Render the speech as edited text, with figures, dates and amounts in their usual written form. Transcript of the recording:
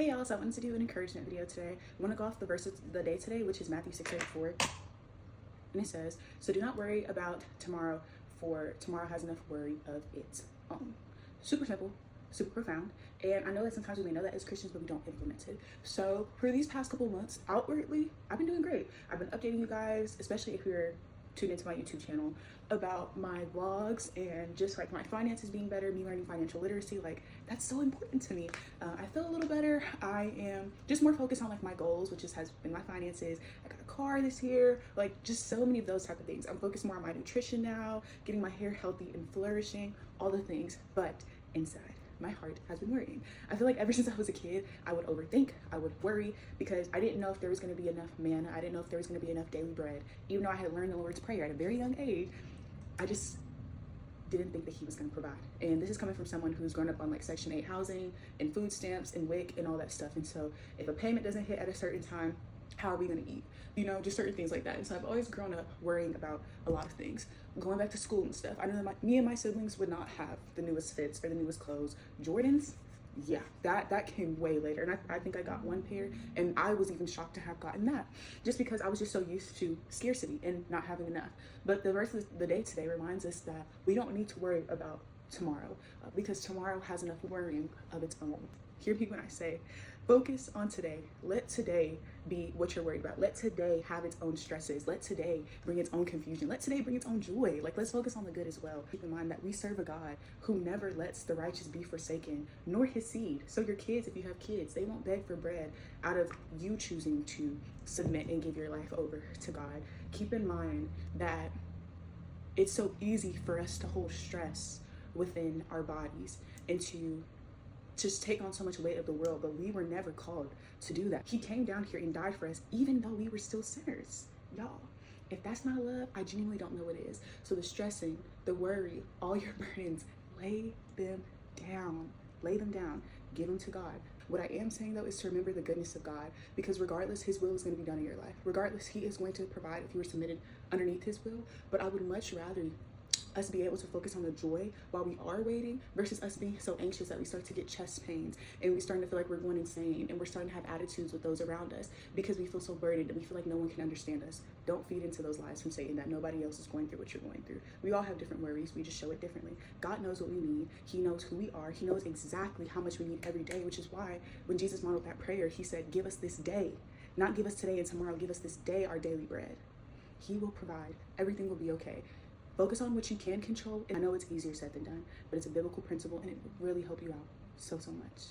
Hey y'all, so I wanted to do an encouragement video today. I want to go off the verse of the day today, which is Matthew 6:34. And it says, "So do not worry about tomorrow, for tomorrow has enough worry of its own." Super simple, super profound. And I know that sometimes we may know that as Christians, but we don't implement it. So for these past couple months, outwardly, I've been doing great. I've been updating you guys, especially if you're tuned into my YouTube channel, about my vlogs and just like my finances being better, me learning financial literacy. Like, that's so important to me. I feel a little better. I am just more focused on like my goals, which has been my finances. I got a car this year, like just so many of those type of things. I'm focused more on my nutrition now, getting my hair healthy and flourishing, all the things. But inside, my heart has been worrying. I feel like ever since I was a kid, I would overthink, I would worry, because I didn't know if there was going to be enough manna. I didn't know if there was going to be enough daily bread. Even though I had learned the Lord's Prayer at a very young age, I just didn't think that he was going to provide. And this is coming from someone who's grown up on like Section 8 housing and food stamps and WIC and all that stuff. And so if a payment doesn't hit at a certain time, how are we going to eat? You know, just certain things like that. And so I've always grown up worrying about a lot of things. Going back to school and stuff, I know that me and my siblings would not have the newest fits or the newest clothes. Jordans, yeah, that came way later. And I think I got one pair, and I was even shocked to have gotten that, just because I was just so used to scarcity and not having enough. But the rest of the day today reminds us that we don't need to worry about tomorrow, because tomorrow has enough worrying of its own. Hear me when I say, focus on today. Let today be what you're worried about. Let today have its own stresses. Let today bring its own confusion. Let today bring its own joy. Like, let's focus on the good as well. Keep in mind that we serve a God who never lets the righteous be forsaken, nor his seed. So your kids, if you have kids, they won't beg for bread out of you choosing to submit and give your life over to God. Keep in mind that it's so easy for us to hold stress within our bodies and to just take on so much weight of the world, but we were never called to do that. He came down here and died for us, even though we were still sinners. Y'all, if that's not love, I genuinely don't know what is. So the stressing, the worry, all your burdens, lay them down. Lay them down. Give them to God. What I am saying though is to remember the goodness of God, because regardless, his will is going to be done in your life. Regardless, he is going to provide if you are submitted underneath his will. But I would much rather us be able to focus on the joy while we are waiting, versus us being so anxious that we start to get chest pains and we're starting to feel like we're going insane, and we're starting to have attitudes with those around us because we feel so burdened and we feel like no one can understand us. Don't feed into those lies from Satan that nobody else is going through what you're going through. We all have different worries. We just show it differently. God knows what we need. He knows who we are. He knows exactly how much we need every day, which is why when Jesus modeled that prayer, he said, give us this day, not give us today and tomorrow, give us this day our daily bread. He will provide. Everything will be okay. Focus on what you can control. And I know it's easier said than done, but it's a biblical principle, and it will really help you out so much.